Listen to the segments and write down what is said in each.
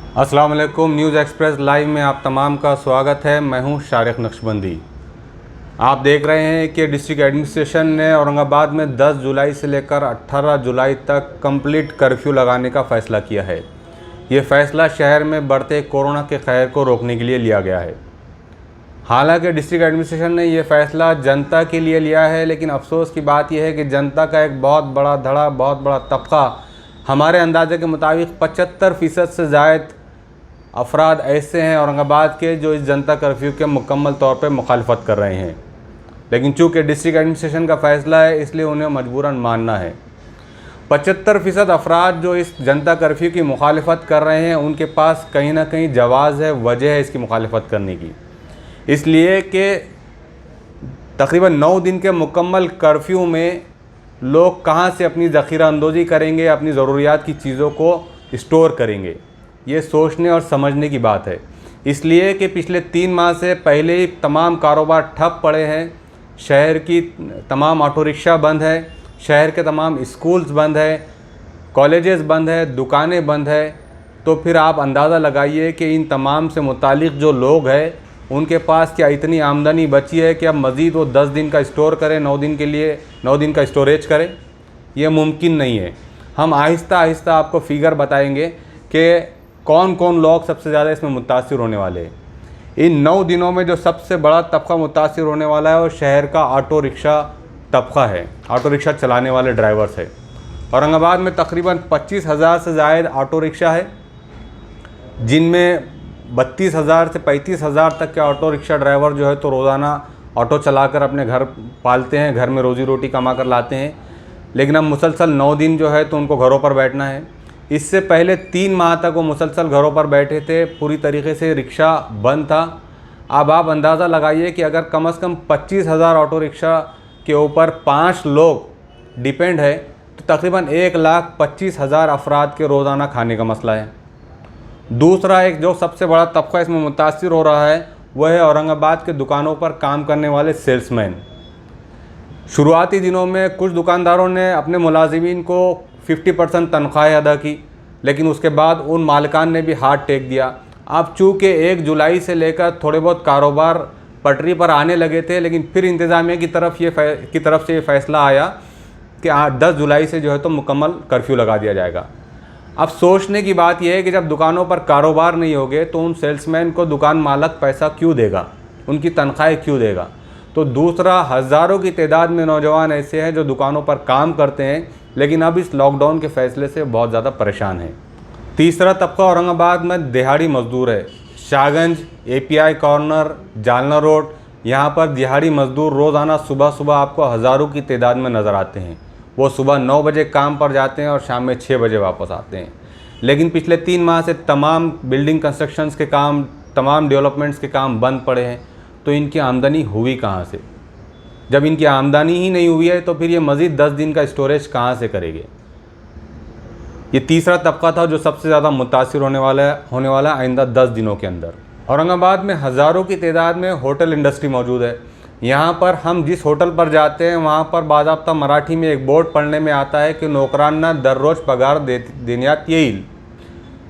अस्सलाम वालेकुम। News express live में आप तमाम का स्वागत है। मैं हूं शारिक नक्शबंदी। आप देख रहे हैं कि डिस्ट्रिक्ट एडमिनिस्ट्रेशन ने औरंगाबाद में 10 जुलाई से लेकर 18 जुलाई तक कंप्लीट कर्फ्यू लगाने का फ़ैसला किया है। ये फ़ैसला शहर में बढ़ते कोरोना के कहर को रोकने के लिए लिया गया है। हालांकि डिस्ट्रिक्ट एडमिनिस्ट्रेशन ने यह फ़ैसला जनता के लिए लिया है, लेकिन अफसोस की बात यह है कि जनता का एक बहुत बड़ा धड़ा, बहुत बड़ा तबका, हमारे अंदाजे के मुताबिक 75% से ज़ायद अफराद ऐसे हैं औरंगाबाद के जो इस जनता कर्फ्यू के मुकम्मल तौर पर मुखालफत कर रहे हैं। लेकिन चूँकि डिस्ट्रिक्ट एडमिनिस्ट्रेशन का फ़ैसला है, इसलिए उन्हें मजबूरन मानना है। 75% अफराद जो इस जनता कर्फ्यू की मुखालफत कर रहे हैं, उनके पास कहीं ना कहीं जवाज़ है, वजह है इसकी मुखालफत करने की। इसलिए कि तकरीबन 9 दिन के मुकम्मल कर्फ्यू में लोग कहाँ से अपनी ज़ख़ीरा अंदोज़ी करेंगे, अपनी ज़रूरियात की चीज़ों को स्टोर करेंगे, ये सोचने और समझने की बात है। इसलिए कि पिछले 3 माह से पहले ही तमाम कारोबार ठप पड़े हैं। शहर की तमाम ऑटो रिक्शा बंद है, शहर के तमाम स्कूल्स बंद है, कॉलेजेस बंद है, दुकानें बंद है। तो फिर आप अंदाज़ा लगाइए कि इन तमाम से मुतालिक जो लोग हैं, उनके पास क्या इतनी आमदनी बची है कि अब मज़ीद वो 10 दिन का स्टोर करें, 9 दिन के लिए 9 दिन का स्टोरेज करें? ये मुमकिन नहीं है। हम आहिस्ता आहिस्ता आपको फ़िगर बताएंगे कि कौन कौन लोग सबसे ज़्यादा इसमें मुतासिर होने वाले हैं। इन 9 दिनों में जो सबसे बड़ा तबका मुतासिर होने वाला है वो शहर का ऑटो रिक्शा तबका है, ऑटो रिक्शा चलाने वाले ड्राइवर्स है। औरंगाबाद में तकरीबन 25,000 से ज़ायद ऑटो रिक्शा है, जिनमें 32,000 से 35,000 तक के ऑटो रिक्शा ड्राइवर जो है तो रोज़ाना ऑटो चलाकर अपने घर पालते हैं, घर में रोज़ी रोटी कमा कर लाते हैं। लेकिन अब मुसलसल 9 दिन जो है तो उनको घरों पर बैठना है। इससे पहले 3 माह तक वो मुसलसल घरों पर बैठे थे, पूरी तरीके से रिक्शा बंद था। अब आप अंदाज़ा लगाइए कि अगर कम से कम 25,000 ऑटो रिक्शा के ऊपर 5 लोग डिपेंड है तो तकरीबन 1,25,000 अफराद के रोज़ाना खाने का मसला है। दूसरा एक जो सबसे बड़ा तबका इसमें मुतासिर हो रहा है वह है औरंगाबाद के दुकानों पर काम करने वाले सेल्समैन। शुरुआती दिनों में कुछ दुकानदारों ने अपने मुलाजिमीन को 50% तनख्वाह अदा की, लेकिन उसके बाद उन मालिकान ने भी हाथ टेक दिया। अब चूँकि 1 जुलाई से लेकर थोड़े बहुत कारोबार पटरी पर आने लगे थे, लेकिन फिर इंतज़ामिया की तरफ से ये फ़ैसला आया कि 10 जुलाई से जो है तो मुकम्मल कर्फ्यू लगा दिया जाएगा। अब सोचने की बात यह है कि जब दुकानों पर कारोबार नहीं होगे तो उन सेल्समैन को दुकान मालिक पैसा क्यों देगा, उनकी तनख्वाहें क्यों देगा? तो दूसरा, हज़ारों की तादाद में नौजवान ऐसे हैं जो दुकानों पर काम करते हैं, लेकिन अब इस लॉकडाउन के फ़ैसले से बहुत ज़्यादा परेशान हैं। तीसरा तबका औरंगाबाद में दिहाड़ी मज़दूर है। Shahganj, API corner, Jalna road, यहाँ पर दिहाड़ी मज़दूर रोज़ाना सुबह सुबह आपको हज़ारों की तादाद में नज़र आते हैं। वो सुबह 9 बजे काम पर जाते हैं और शाम में 6 बजे वापस आते हैं। लेकिन पिछले 3 माह से तमाम बिल्डिंग कंस्ट्रक्शंस के काम, तमाम डेवलपमेंट्स के काम बंद पड़े हैं। तो इनकी आमदनी हुई कहाँ से? जब इनकी आमदनी ही नहीं हुई है तो फिर ये मज़ीद 10 दिन का स्टोरेज कहाँ से करेंगे? ये तीसरा तबका था जो सबसे ज़्यादा मुतासिर होने वाला है आइंदा 10 दिनों के अंदर। औरंगाबाद में हज़ारों की तादाद में होटल इंडस्ट्री मौजूद है। यहाँ पर हम जिस होटल पर जाते हैं वहाँ पर बाज़ाब्ता मराठी में एक बोर्ड पढ़ने में आता है कि नौकराना दररोज़ पगार देनियात येईल।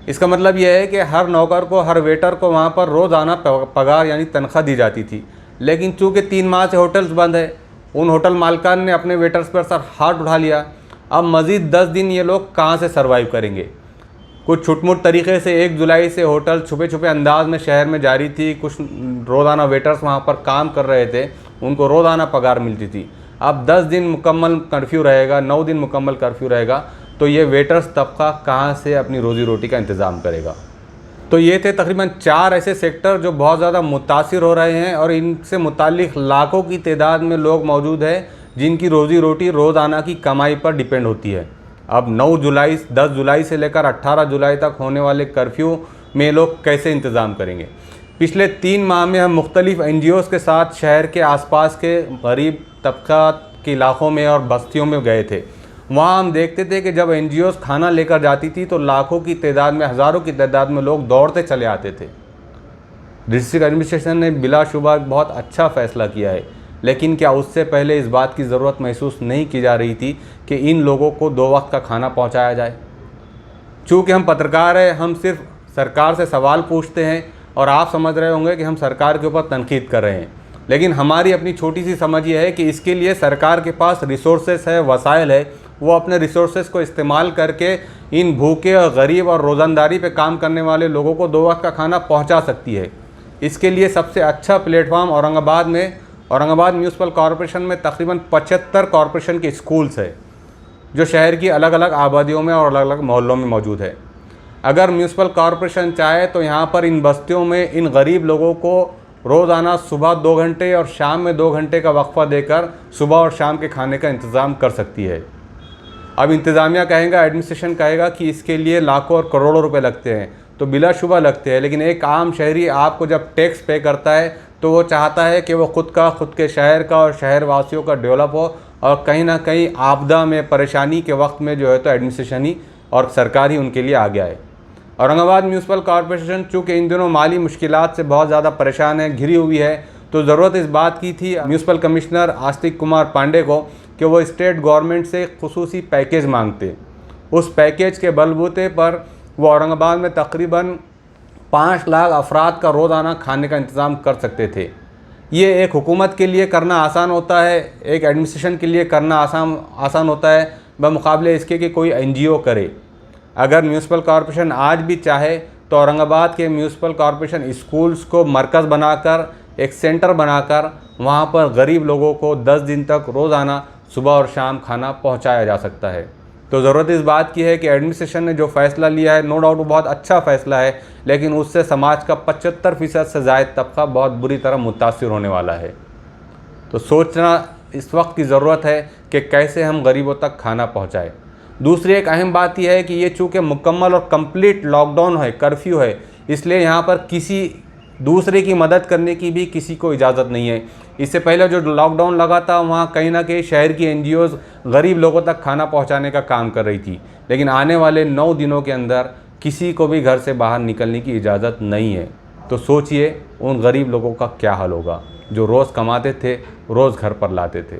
इसका मतलब यह है कि हर नौकर को, हर वेटर को वहाँ पर रोज़ाना पगार यानी तनख्वाह दी जाती थी। लेकिन चूँकि 3 माह से होटल्स बंद है, उन होटल मालिकान ने अपने वेटर्स पर सर हाथ उठा लिया। अब मज़ीद 10 दिन ये लोग कहाँ से सर्वाइव करेंगे? कुछ छुटमुट तरीक़े से 1 जुलाई से होटल छुपे छुपे अंदाज में शहर में जारी थी। कुछ रोज़ाना वेटर्स वहाँ पर काम कर रहे थे, उनको रोज़ाना पगार मिलती थी। अब 10 दिन मुकम्मल कर्फ्यू रहेगा, 9 दिन मुकम्मल कर्फ्यू रहेगा, तो ये वेटर्स तबका कहाँ से अपनी रोज़ी रोटी का इंतज़ाम करेगा? तो ये थे तकरीबन 4 ऐसे सेक्टर जो बहुत ज़्यादा मुतासिर हो रहे हैं और इनसे मुतालिक लाखों की तादाद में लोग मौजूद हैं जिनकी रोज़ी रोटी रोज़ाना की कमाई पर डिपेंड होती है। अब 10 जुलाई से लेकर 18 जुलाई तक होने वाले कर्फ्यू में लोग कैसे इंतज़ाम करेंगे? पिछले 3 माह में हम मुख्तलिफ़ NGOs के साथ शहर के आसपास के गरीब तबक़ात के इलाक़ों में और बस्तियों में गए थे। वहाँ हम देखते थे कि जब NGOs खाना लेकर जाती थी तो लाखों की तादाद में, हज़ारों की तादाद में लोग दौड़ते चले आते थे। डिस्ट्रिक्ट एडमिनिस्ट्रेशन ने बिलाशुबा बहुत अच्छा फ़ैसला किया है, लेकिन क्या उससे पहले इस बात की ज़रूरत महसूस नहीं की जा रही थी कि इन लोगों को 2 वक्त का खाना पहुंचाया जाए? चूँकि हम पत्रकार हैं, हम सिर्फ सरकार से सवाल पूछते हैं और आप समझ रहे होंगे कि हम सरकार के ऊपर तनकीद कर रहे हैं, लेकिन हमारी अपनी छोटी सी समझ ये है कि इसके लिए सरकार के पास रिसोर्सेस है, वसाइल है, वो अपने रिसोर्सेस को इस्तेमाल करके इन भूखे और गरीब और रोज़ानदारी पे काम करने वाले लोगों को 2 वक्त का खाना पहुंचा सकती है। इसके लिए सबसे अच्छा प्लेटफॉर्म औरंगाबाद म्यूनसिपल कॉरपोरेशन में तकरीबन 75 कॉरपोरेशन के स्कूल्स है जो शहर की अलग अलग आबादियों में और अलग अलग मोहल्लों में मौजूद है। अगर म्यूनसिपल कॉरपोरेशन चाहे तो यहाँ पर इन बस्तियों में इन गरीब लोगों को रोज़ाना सुबह 2 घंटे और शाम में 2 घंटे का वक्फा देकर सुबह और शाम के खाने का इंतज़ाम कर सकती है। अब इंतज़ामिया कहेगा, एडमिनिस्ट्रेशन कहेगा कि इसके लिए लाखों और करोड़ों रुपए लगते हैं, तो बिलाशुबा लगते हैं, लेकिन एक आम शहरी आपको जब टैक्स पे करता है तो वो चाहता है कि वो खुद के शहर का और शहर वासियों का डेवलप हो, और कहीं ना कहीं आपदा में, परेशानी के वक्त में जो है तो एडमिनिस्ट्रेशन ही और सरकार ही उनके लिए आ गया है। औरंगाबाद म्यूनसिपल कॉरपोरेशन चूँकि इन दिनों माली मुश्किलात से बहुत ज़्यादा परेशान है, घिरी हुई है, तो ज़रूरत इस बात की थी म्यूनसिपल कमिश्नर आस्तिक कुमार पांडे को कि वो स्टेट गवर्नमेंट से खुसूसी पैकेज मांगते। उस पैकेज के बलबूते पर वो औरंगाबाद में तकरीबन 5 लाख अफराद का रोज़ाना खाने का इंतज़ाम कर सकते थे। ये एक हुकूमत के लिए करना आसान होता है, एक एडमिनिस्ट्रेशन के लिए करना आसान होता है बमुकाबले इसके कि कोई NGO करे। अगर म्यूनसिपल कॉरपोरेशन आज भी चाहे तो औरंगाबाद के म्यूनसिपल कॉरपोरेशन स्कूल्स को मरकज़ बनाकर, एक सेंटर बनाकर वहाँ पर गरीब लोगों को 10 दिन तक रोज़ाना सुबह और शाम खाना पहुँचाया जा सकता है। तो ज़रूरत इस बात की है कि एडमिनिस्ट्रेशन ने जो फ़ैसला लिया है, नो डाउट वो बहुत अच्छा फ़ैसला है, लेकिन उससे समाज का 75% से ज़ायद तबका बहुत बुरी तरह मुतासिर होने वाला है। तो सोचना इस वक्त की ज़रूरत है कि कैसे हम गरीबों तक खाना पहुँचाएँ। दूसरी एक अहम बात यह है कि ये चूँकि मुकम्मल और कंप्लीट लॉकडाउन है, कर्फ्यू है, इसलिए यहाँ पर किसी दूसरे की मदद करने की भी किसी को इजाज़त नहीं है। इससे पहले जो लॉकडाउन लगा था वहाँ कहीं ना कहीं शहर की NGOs गरीब लोगों तक खाना पहुँचाने का काम कर रही थी, लेकिन आने वाले 9 दिनों के अंदर किसी को भी घर से बाहर निकलने की इजाज़त नहीं है। तो सोचिए उन गरीब लोगों का क्या हाल होगा जो रोज़ कमाते थे, रोज़ घर पर लाते थे।